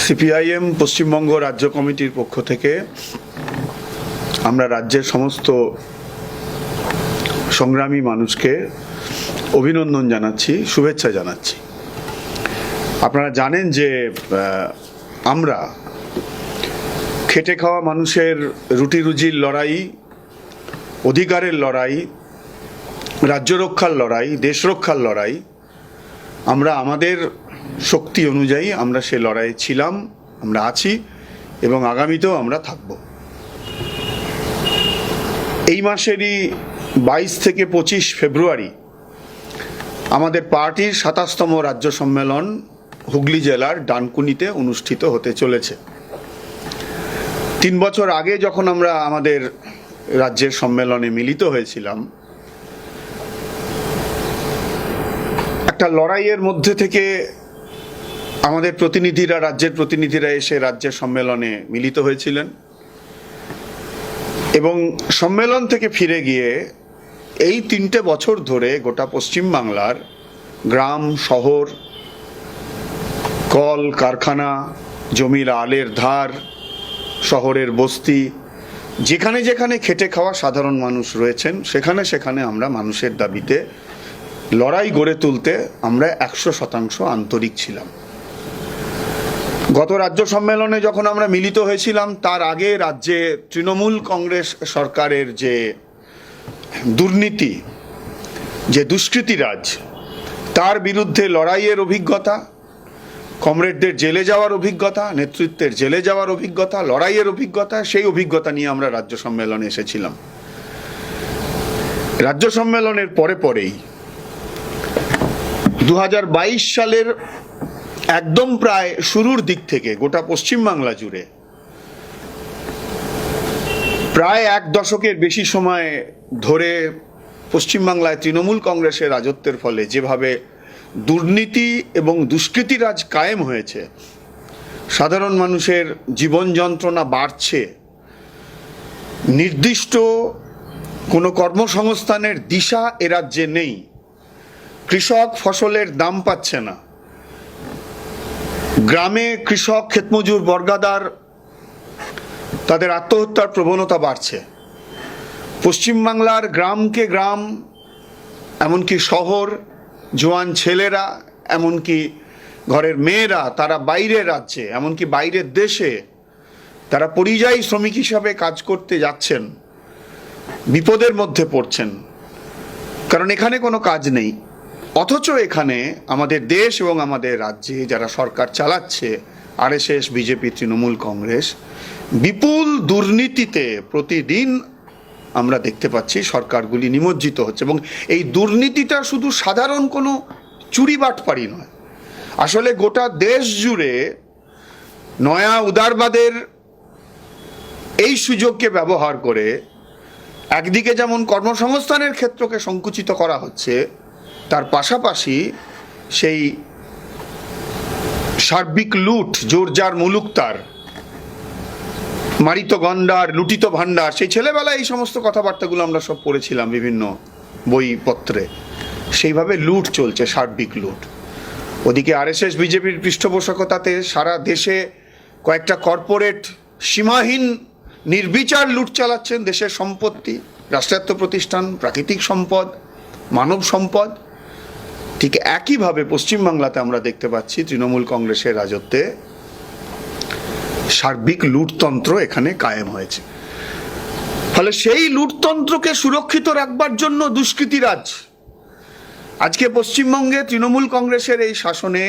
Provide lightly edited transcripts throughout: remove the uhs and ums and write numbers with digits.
CPIM Paschimbanga রাজ্য কমিটির পক্ষ থেকে আমরা রাজ্যের সমস্ত সংগ্রামী মানুষকে অভিনন্দন জানাচ্ছি, শুভেচ্ছা জানাচ্ছি। আপনারা জানেন যে আমরা খেটে খাওয়া মানুষের রুটি রুজির লড়াই, অধিকারের লড়াই, রাজ্য রক্ষার লড়াই, দেশ রক্ষার লড়াই, আমরা আমাদের শক্তি অনুযায়ী আমরা সে লড়াইয়ে ছিলাম, আমরা আছি এবং আগামীতেও আমরা থাকব। এই মাসেরই 22 থেকে 25 ফেব্রুয়ারি আমাদের পার্টির 27তম রাজ্য সম্মেলন হুগলি জেলার ডানকুনিতে অনুষ্ঠিত হতে চলেছে। 3 বছর আগে যখন আমরা আমাদের রাজ্যের সম্মেলনে মিলিত হয়েছিলাম, একটা লড়াইয়ের মধ্যে থেকে আমাদের প্রতিনিধিরা, রাজ্যের প্রতিনিধিরা এসে রাজ্যের সম্মেলনে মিলিত হয়েছিলেন এবং সম্মেলন থেকে ফিরে গিয়ে এই 3টে বছর ধরে গোটা পশ্চিমবাংলার গ্রাম, শহর, কল কারখানা, জমির আলের ধার, শহরের বস্তি, যেখানে যেখানে খেটে খাওয়া সাধারণ মানুষ রয়েছেন সেখানে সেখানে আমরা মানুষের দাবিতে লড়াই গড়ে তুলতে আমরা 100% আন্তরিক ছিলাম। গত রাজ্য সম্মেলনে যখন আমরা মিলিত হয়েছিলাম তার আগে রাজ্যে তৃণমূল কংগ্রেস সরকারের যে দুর্নীতি, যে দুষ্কৃতিরাজ, তার বিরুদ্ধে লড়াইয়ের অভিজ্ঞতা, কমরেডদের জেলে যাওয়ার অভিজ্ঞতা, নেতৃত্বের জেলে যাওয়ার অভিজ্ঞতা, লড়াইয়ের অভিজ্ঞতা, সেই অভিজ্ঞতা নিয়ে আমরা রাজ্য সম্মেলনে এসেছিলাম। রাজ্য সম্মেলনের পরেই 2022 সালের একদম প্রায় শুরুর দিক থেকে গোটা পশ্চিমবাংলা জুড়ে প্রায় 1 দশকের বেশি সময় ধরে পশ্চিমবাংলায় তৃণমূল কংগ্রেসের রাজত্বের ফলে যেভাবে দুর্নীতি এবং দুষ্কৃতিরাজ কায়েম হয়েছে, সাধারণ মানুষের জীবন যন্ত্রণা বাড়ছে, নির্দিষ্ট কোনো কর্মসংস্থানের দিশা এ রাজ্যে নেই, কৃষক ফসলের দাম পাচ্ছে না, গ্রামে কৃষক, ক্ষেতমজুর, বর্গাদার তাদের আত্মহত্যার প্রবণতা বাড়ছে। পশ্চিমবাংলার গ্রামকে গ্রাম, এমনকি শহর, জোয়ান ছেলেরা, এমনকি ঘরের মেয়েরা, তারা বাইরের রাজ্যে, এমনকি বাইরের দেশে তারা পরিযায়ী শ্রমিক হিসাবে কাজ করতে যাচ্ছেন, বিপদের মধ্যে পড়ছেন, কারণ এখানে কোনো কাজ নেই। অথচ এখানে আমাদের দেশ এবং আমাদের রাজ্যে যারা সরকার চালাচ্ছে, আরএসএস, বিজেপি, তৃণমূল কংগ্রেস, বিপুল দুর্নীতিতে প্রতিদিন আমরা দেখতে পাচ্ছি সরকারগুলি নিমজ্জিত হচ্ছে। এবং এই দুর্নীতিটা শুধু সাধারণ কোনো চুরি বাটপারি নয়, আসলে গোটা দেশ জুড়ে নয়া উদারবাদের এই সুযোগকে ব্যবহার করে একদিকে যেমন কর্মসংস্থানের ক্ষেত্রকে সংকুচিত করা হচ্ছে, তার পাশাপাশি সেই সার্বিক লুট, জোরজার মুলুক তার, মারিত গন্ডার, লুটিত ভাণ্ডার, সেই ছেলেবেলায় এই সমস্ত কথাবার্তাগুলো আমরা সব পড়েছিলাম বিভিন্ন বইপত্রে। সেইভাবে লুট চলছে, সার্বিক লুট। ওদিকে আরএসএস বিজেপির পৃষ্ঠপোষকতাতে সারা দেশে কয়েকটা কর্পোরেট সীমাহীন নির্বিচার লুট চালাচ্ছেন দেশের সম্পত্তি, রাষ্ট্রায়ত্ত প্রতিষ্ঠান, প্রাকৃতিক সম্পদ, মানব সম্পদ। ঠিক একইভাবে পশ্চিমবাংলাতে আমরা দেখতে পাচ্ছি তৃণমূল কংগ্রেসের রাজত্বে সার্বিক লুটতন্ত্র এখানে কায়েম হয়েছে। ফলে সেই লুটতন্ত্রকে সুরক্ষিত রাখবার জন্য দুষ্কৃতিরাজ, আজকে পশ্চিমবঙ্গে তৃণমূল কংগ্রেসের এই শাসনে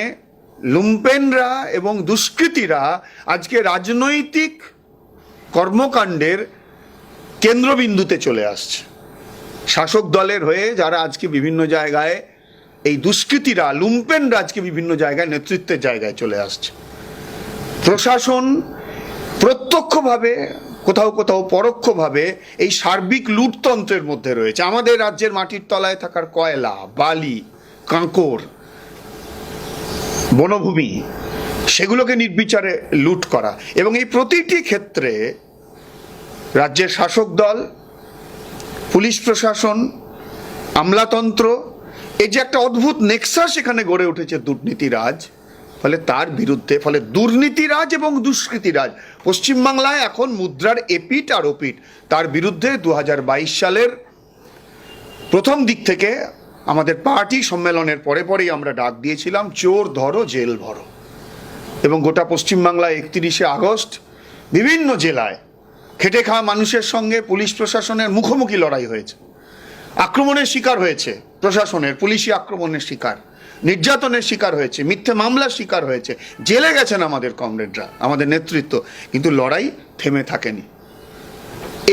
লুম্পেনরা এবং দুষ্কৃতীরা আজকে রাজনৈতিক কর্মকাণ্ডের কেন্দ্রবিন্দুতে চলে আসছে। শাসক দলের হয়ে যারা আজকে বিভিন্ন জায়গায়, এই দুষ্কৃতীরা, লুম্পেনরা আজকে বিভিন্ন জায়গায় নেতৃত্বের জায়গায় চলে আসছে। প্রশাসন প্রত্যক্ষভাবে, কোথাও কোথাও পরোক্ষভাবে এই সার্বিক লুটতন্ত্রের মধ্যে রয়েছে। আমাদের রাজ্যের মাটির তলায় থাকার কয়লা, বালি, কাঁকড়, বনভূমি, সেগুলোকে নির্বিচারে লুট করা। এবং এই প্রতিটি ক্ষেত্রে রাজ্যের শাসক দল, পুলিশ প্রশাসন, আমলাতন্ত্র, এই যে একটা অদ্ভুত নেক্সাস এখানে গড়ে উঠেছে দুর্নীতিরাজ, ফলে তার বিরুদ্ধে, ফলে দুর্নীতিরাজ এবং দুষ্কৃতিরাজ পশ্চিমবাংলায় এখন মুদ্রার এপিঠ আর ওপিঠ। তার বিরুদ্ধে 2022 সালের প্রথম দিক থেকে আমাদের পার্টি সম্মেলনের পরে পরেই আমরা ডাক দিয়েছিলাম চোর ধরো জেল ভরো, এবং গোটা পশ্চিমবাংলায় 31শে আগস্ট বিভিন্ন জেলায় খেটে খাওয়া মানুষের সঙ্গে পুলিশ প্রশাসনের মুখোমুখি লড়াই হয়েছে, আক্রমণের শিকার হয়েছে, প্রশাসনের পুলিশি আক্রমণের শিকার, নির্যাতনের শিকার হয়েছে, মিথ্যে মামলার শিকার হয়েছে, জেলে গেছেন আমাদের কমরেডরা, আমাদের নেতৃত্ব, কিন্তু লড়াই থেমে থাকেনি।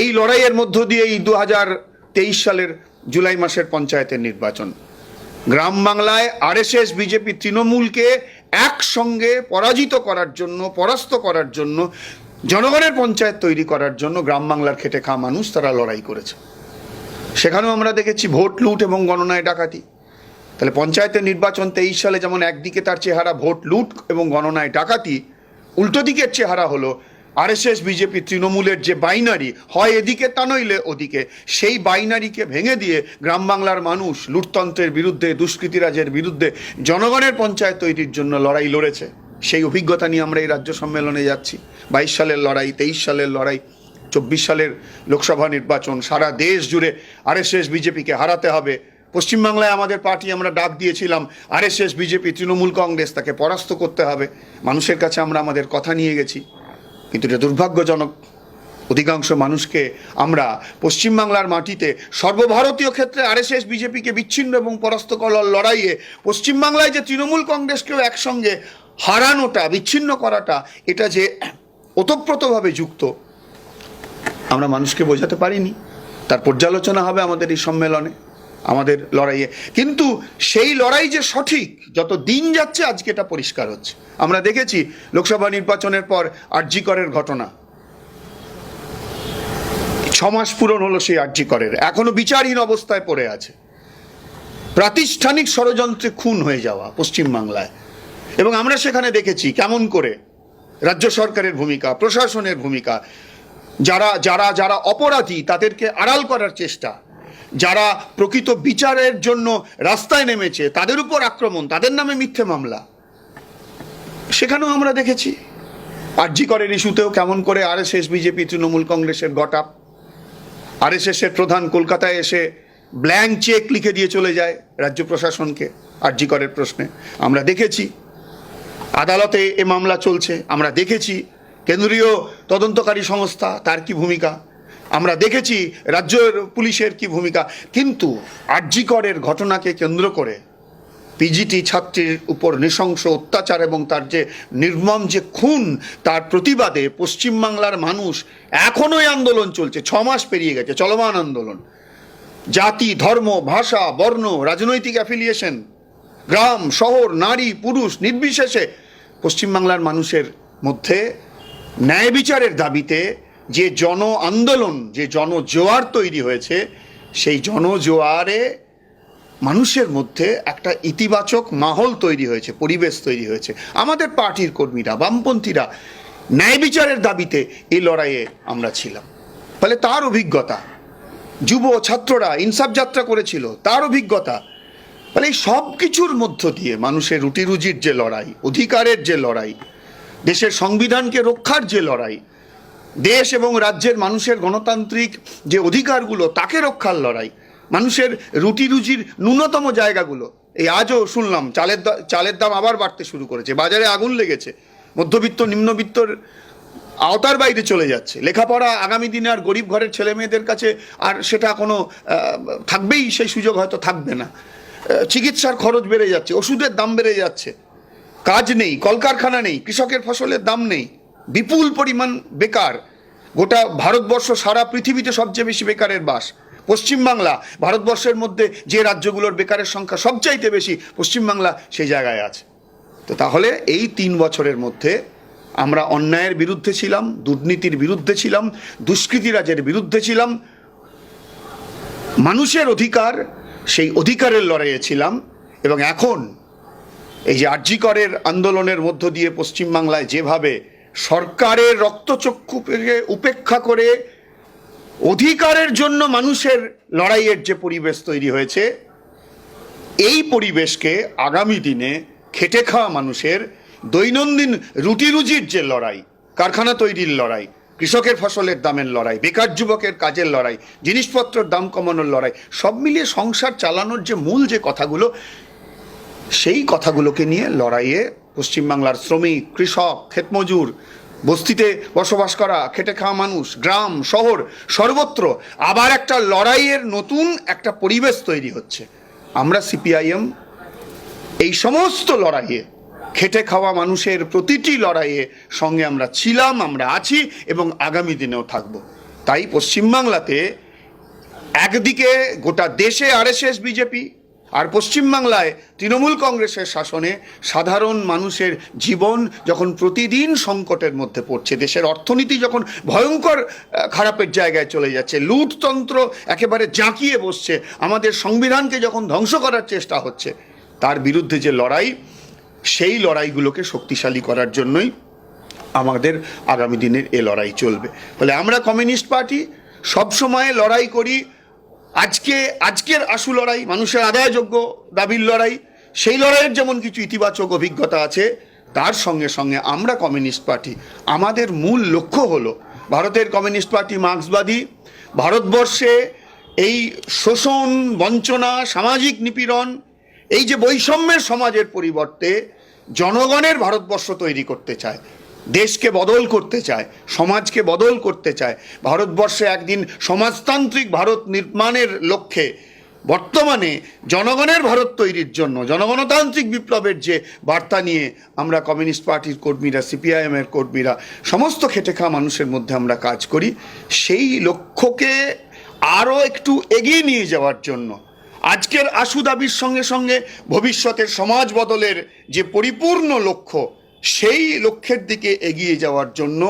এই লড়াইয়ের মধ্য দিয়ে এই 2023 সালের জুলাই মাসের পঞ্চায়েতের নির্বাচন, গ্রাম বাংলায় আরএসএস বিজেপি তৃণমূলকে একসঙ্গে পরাজিত করার জন্য, পরাস্ত করার জন্য, জনগণের পঞ্চায়েত তৈরি করার জন্য গ্রাম বাংলার খেটে খাওয়া মানুষ তারা লড়াই করেছে। সেখানেও আমরা দেখেছি ভোট লুট এবং গণনায় ডাকাতি। তাহলে পঞ্চায়েতের নির্বাচন 23 সালে যেমন একদিকে তার চেহারা ভোট লুট এবং গণনায় ডাকাতি, উল্টো দিকের চেহারা হলো আরএসএস বিজেপি তৃণমূলের যে বাইনারি, হয় এদিকে তা নইলে ওদিকে, সেই বাইনারিকে ভেঙে দিয়ে গ্রাম বাংলার মানুষ লুটতন্ত্রের বিরুদ্ধে, দুষ্কৃতিরাজের বিরুদ্ধে জনগণের পঞ্চায়েত তৈরির জন্য লড়াই লড়েছে। সেই অভিজ্ঞতা নিয়ে আমরা এই রাজ্য সম্মেলনে যাচ্ছি। 22 সালের লড়াই, 23 সালের লড়াই, 24 সালের লোকসভা নির্বাচন, সারা দেশ জুড়ে আরএসএস বিজেপিকে হারাতে হবে। পশ্চিমবাংলায় আমাদের পার্টি আমরা ডাক দিয়েছিলাম আরএসএস বিজেপি তৃণমূল কংগ্রেস তাকে পরাস্ত করতে হবে। মানুষের কাছে আমরা আমাদের কথা নিয়ে গেছি, কিন্তু এটা দুর্ভাগ্যজনক, অধিকাংশ মানুষকে আমরা পশ্চিমবাংলার মাটিতে সর্বভারতীয় ক্ষেত্রে আরএসএস বিজেপিকে বিচ্ছিন্ন এবং পরাস্ত করার লড়াইয়ে পশ্চিমবাংলায় যে তৃণমূল কংগ্রেসকেও একসঙ্গে হারানোটা, বিচ্ছিন্ন করাটা, এটা যে ওতপ্রোতভাবে যুক্ত, আমরা মানুষকে বোঝাতে পারিনি। তার পর্যালোচনা হবে আমাদের এই সম্মেলনে, আমাদের লড়াইয়ে। কিন্তু সেই লড়াই যে সঠিক, যত দিন যাচ্ছে আজকে এটা পরিষ্কার হচ্ছে। আমরা দেখেছি লোকসভা নির্বাচনের পর আরজি করের ঘটনা, 6 মাস পূরণ হলো সেই আরজি করের, এখনো বিচারহীন অবস্থায় পড়ে আছে। প্রাতিষ্ঠানিক ষড়যন্ত্রে খুন হয়ে যাওয়া পশ্চিমবাংলায়, এবং আমরা সেখানে দেখেছি কেমন করে রাজ্য সরকারের ভূমিকা, প্রশাসনের ভূমিকা, যারা যারা যারা অপরাধী তাদেরকে আড়াল করার চেষ্টা, যারা প্রকৃত বিচারের জন্য রাস্তায় নেমেছে তাদের উপর আক্রমণ, তাদের নামে মিথ্যে মামলা, সেখানেও আমরা দেখেছি। আরজি করের ইস্যুতেও কেমন করে আরএসএস বিজেপি তৃণমূল কংগ্রেসের গট-আপ, আরএসএস এর প্রধান কলকাতায় এসে ব্ল্যাঙ্ক চেক লিখে দিয়ে চলে যায় রাজ্য প্রশাসনকে আরজি করের প্রশ্নে। আমরা দেখেছি আদালতে এ মামলা চলছে, আমরা দেখেছি কেন্দ্রীয় তদন্তকারী সংস্থা তার কি ভূমিকা, আমরা দেখেছি রাজ্যের পুলিশের কি ভূমিকা। কিন্তু আরজি করের ঘটনাকে কেন্দ্র করে পিজিটি ছাত্রীর উপর নৃশংস অত্যাচার এবং তার যে নির্মম যে খুন, তার প্রতিবাদে পশ্চিমবাংলার মানুষ এখনোই আন্দোলন চলছে। 6 মাস পেরিয়ে গেছে, চলমান আন্দোলন। জাতি, ধর্ম, ভাষা, বর্ণ, রাজনৈতিক অ্যাফিলিয়েশন, গ্রাম, শহর, নারী, পুরুষ নির্বিশেষে পশ্চিমবাংলার মানুষের মধ্যে ন্যায় বিচারের দাবিতে যে জন আন্দোলন, যে জনজোয়ার তৈরি হয়েছে, সেই জনজোয়ারে মানুষের মধ্যে একটা ইতিবাচক মাহল তৈরি হয়েছে, পরিবেশ তৈরি হয়েছে। আমাদের পার্টির কর্মীরা, বামপন্থীরা ন্যায় বিচারের দাবিতে এই লড়াইয়ে আমরা ছিলাম। ফলে তার অভিজ্ঞতা, যুব ছাত্ররা ইনসাফ যাত্রা করেছিল, তার অভিজ্ঞতা, ফলে এই সব কিছুর মধ্য দিয়ে মানুষের রুটি রুজির যে লড়াই, অধিকারের যে লড়াই, দেশের সংবিধানকে রক্ষার যে লড়াই, দেশ এবং রাজ্যের মানুষের গণতান্ত্রিক যে অধিকারগুলো তাকে রক্ষার লড়াই, মানুষের রুটি রুজির ন্যূনতম জায়গাগুলো। এই আজও শুনলাম চালের দাম আবার বাড়তে শুরু করেছে, বাজারে আগুন লেগেছে, মধ্যবিত্ত নিম্নবিত্তর আওতার বাইরে চলে যাচ্ছে। লেখাপড়া আগামী দিনে আর গরিব ঘরের ছেলে মেয়েদের কাছে আর সেটা কোনো থাকবেই, সেই সুযোগ হয়তো থাকবে না। চিকিৎসার খরচ বেড়ে যাচ্ছে, ওষুধের দাম বেড়ে যাচ্ছে, কাজ নেই, কলকারখানা নেই, কৃষকের ফসলের দাম নেই, বিপুল পরিমাণ বেকার। গোটা ভারতবর্ষ, সারা পৃথিবীতে সবচেয়ে বেশি বেকারের বাস পশ্চিমবাংলা। ভারতবর্ষের মধ্যে যে রাজ্যগুলোর বেকারের সংখ্যা সবচাইতে বেশি, পশ্চিমবাংলা সেই জায়গায় আছে। তো তাহলে এই 3 বছরের মধ্যে আমরা অন্যায়ের বিরুদ্ধে ছিলাম, দুর্নীতির বিরুদ্ধে ছিলাম, দুষ্কৃতিরাজের বিরুদ্ধে ছিলাম, মানুষের অধিকার, সেই অধিকারের লড়াইয়ে ছিলাম। এবং এখন এই যে আরজি করের আন্দোলনের মধ্য দিয়ে পশ্চিমবাংলায় যেভাবে সরকারের রক্তচক্ষুকে উপেক্ষা করে অধিকারের জন্য মানুষের লড়াইয়ের যে পরিবেশ তৈরি হয়েছে, এই পরিবেশকে আগামী দিনে খেটে খাওয়া মানুষের দৈনন্দিন রুটি রুজির যে লড়াই, কারখানা তৈরির লড়াই, কৃষকের ফসলের দামের লড়াই, বেকার যুবকের কাজের লড়াই, জিনিসপত্রের দাম কমানোর লড়াই, সব মিলিয়ে সংসার চালানোর যে মূল যে কথাগুলো, সেই কথাগুলোকে নিয়ে লড়াইয়ে পশ্চিমবাংলার শ্রমিক, কৃষক, ক্ষেতমজুর, বস্তিতে বসবাস করা খেটে খাওয়া মানুষ, গ্রাম শহর সর্বত্র আবার একটা লড়াইয়ের নতুন একটা পরিবেশ তৈরি হচ্ছে। আমরা সিপিআইএম এই সমস্ত লড়াইয়ে, খেটে খাওয়া মানুষের প্রতিটি লড়াইয়ে সঙ্গে আমরা ছিলাম, আমরা আছি এবং আগামী দিনেও থাকব। তাই পশ্চিমবাংলাতে একদিকে গোটা দেশে আরএসএস বিজেপি, আর পশ্চিমবাংলায় তৃণমূল কংগ্রেসের শাসনে সাধারণ মানুষের জীবন যখন প্রতিদিন সংকটের মধ্যে পড়ছে, দেশের অর্থনীতি যখন ভয়ঙ্কর খারাপের জায়গায় চলে যাচ্ছে, লুটতন্ত্র একেবারে জাঁকিয়ে বসছে, আমাদের সংবিধানকে যখন ধ্বংস করার চেষ্টা হচ্ছে, তার বিরুদ্ধে যে লড়াই, সেই লড়াইগুলোকে শক্তিশালী করার জন্যই আমাদের আগামী দিনের এ লড়াই চলবে। ফলে আমরা কমিউনিস্ট পার্টি সবসময় লড়াই করি। আজকের আশু লড়াই, মানুষের আদায়যোগ্য দাবির লড়াই, সেই লড়াইয়ের যেমন কিছু ইতিবাচক অভিজ্ঞতা আছে, তার সঙ্গে সঙ্গে আমরা কমিউনিস্ট পার্টি, আমাদের মূল লক্ষ্য হলো ভারতের কমিউনিস্ট পার্টি মার্ক্সবাদী, ভারতবর্ষে এই শোষণ, বঞ্চনা, সামাজিক নিপীড়ন, এই যে বৈষম্যের সমাজের পরিবর্তে জনগণের ভারতবর্ষ তৈরি করতে চায়, দেশকে বদল করতে চায়, সমাজকে বদল করতে চায়। ভারতবর্ষে একদিন সমাজতান্ত্রিক ভারত নির্মাণের লক্ষ্যে বর্তমানে জনগণের ভারত তৈরির জন্য জনগণতান্ত্রিক বিপ্লবের যে বার্তা নিয়ে আমরা কমিউনিস্ট পার্টির কর্মীরা, সিপিআইএমের কর্মীরা, সমস্ত খেটে খাওয়া মানুষের মধ্যে আমরা কাজ করি, সেই লক্ষ্যকে আরও একটু এগিয়ে নিয়ে যাওয়ার জন্য আজকের আশু দাবির সঙ্গে সঙ্গে ভবিষ্যতের সমাজ বদলের যে পরিপূর্ণ লক্ষ্য, সেই লক্ষ্যের দিকে এগিয়ে যাওয়ার জন্য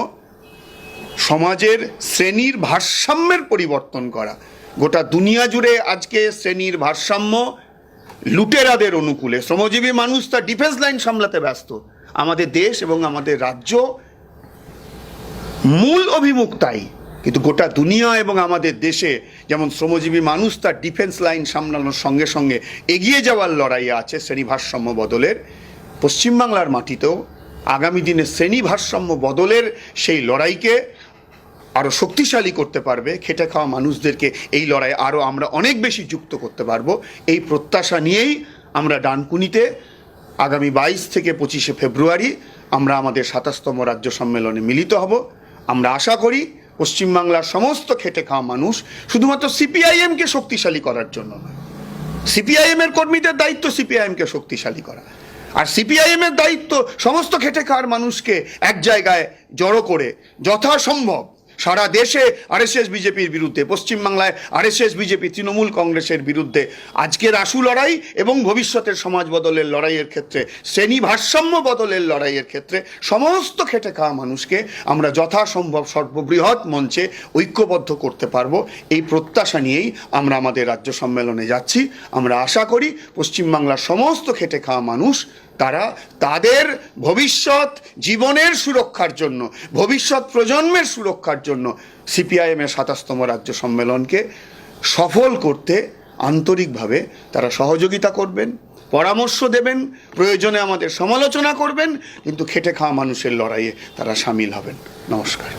সমাজের শ্রেণীর ভারসাম্যের পরিবর্তন করা। গোটা দুনিয়া জুড়ে আজকে শ্রেণীর ভারসাম্য লুটেরাদের অনুকূলে, শ্রমজীবী মানুষ তার ডিফেন্স লাইন সামলাতে ব্যস্ত। আমাদের দেশ এবং আমাদের রাজ্য মূল অভিমুখ তাই, কিন্তু গোটা দুনিয়া এবং আমাদের দেশে যেমন শ্রমজীবী মানুষ তার ডিফেন্স লাইন সামলানোর সঙ্গে সঙ্গে এগিয়ে যাওয়ার লড়াইয়ে আছে শ্রেণী ভারসাম্য বদলের, পশ্চিমবাংলার মাটিতেও আগামী দিনে শ্রেণী ভারসাম্য বদলের সেই লড়াইকে আরও শক্তিশালী করতে পারবে, খেটে খাওয়া মানুষদেরকে এই লড়াই আরও আমরা অনেক বেশি যুক্ত করতে পারবো, এই প্রত্যাশা নিয়েই আমরা ডানকুনিতে আগামী 22 থেকে 25 ফেব্রুয়ারি আমরা আমাদের 27তম রাজ্য সম্মেলনে মিলিত হব। আমরা আশা করি পশ্চিমবাংলার সমস্ত খেটে খাওয়া মানুষ শুধুমাত্র সিপিআইএমকে শক্তিশালী করার জন্য নয়, সিপিআইএমের কর্মীদের দায়িত্ব সিপিআইএমকে শক্তিশালী করা, আর সিপিআইএমের দায়িত্ব সমস্ত খেটে খাওয়ার মানুষকে এক জায়গায় জড়ো করে যথাসম্ভব সারা দেশে আরএসএস বিজেপির বিরুদ্ধে, পশ্চিমবাংলায় আরএসএস বিজেপি তৃণমূল কংগ্রেসের বিরুদ্ধে আজকের আশু লড়াই এবং ভবিষ্যতের সমাজ বদলের লড়াইয়ের ক্ষেত্রে, শ্রেণী ভারসাম্য বদলের লড়াইয়ের ক্ষেত্রে সমস্ত খেটে খাওয়া মানুষকে আমরা যথাসম্ভব সর্ববৃহৎ মঞ্চে ঐক্যবদ্ধ করতে পারবো, এই প্রত্যাশা নিয়েই আমরা আমাদের রাজ্য সম্মেলনে যাচ্ছি। আমরা আশা করি পশ্চিমবাংলার সমস্ত খেটে খাওয়া মানুষ তারা তাদের ভবিষ্যৎ জীবনের সুরক্ষার জন্য, ভবিষ্যৎ প্রজন্মের সুরক্ষার জন্য সিপিআইএমের 27তম রাজ্য সম্মেলনকে সফল করতে আন্তরিকভাবে তারা সহযোগিতা করবেন, পরামর্শ দেবেন, প্রয়োজনে আমাদের সমালোচনা করবেন, কিন্তু খেটে খাওয়া মানুষের লড়াইয়ে তারা সামিল হবেন। নমস্কার।